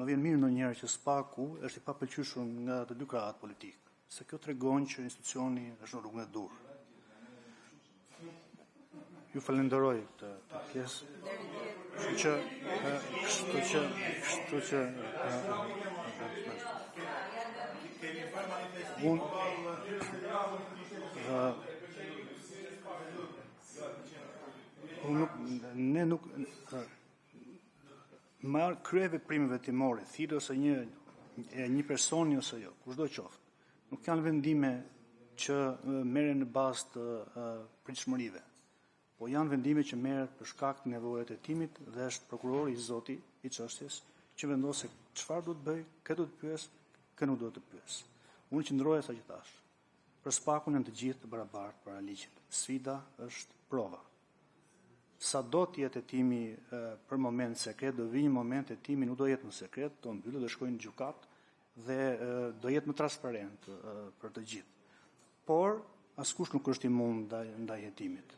më vjen mirë ndonjëherë që SPAK-u është i papëlqyeshur nga të dy krahat politik, se kjo tregon që institucioni është në rrugën e dur. Ju falenderoj këtë pjesë. Kështu që ne nuk marr kryeveprimeve timore, thirrje ose një personi ose jo, kushdo qoftë. Nuk janë vendime që merren në bazë të pritshmërive, po janë vendime që merret për shkak të nevojave të timit dhe është prokurori i zoti i çështjes që vendos se çfarë duhet bëj, kë duhet pyes, kë nuk duhet të pyes. Unë qëndroja sa që thash. Për SPAK-un janë të gjithë të barabartë para ligjit. Sfida është prova. Sa do të jetë hetimi për moment sekret, do vi një moment hetimi nuk do jetë në sekret, do mbyllet, do shkojnë në gjykat dhe do jetë më transparent për të gjithë. Por askush nuk është imund ndaj hetimit.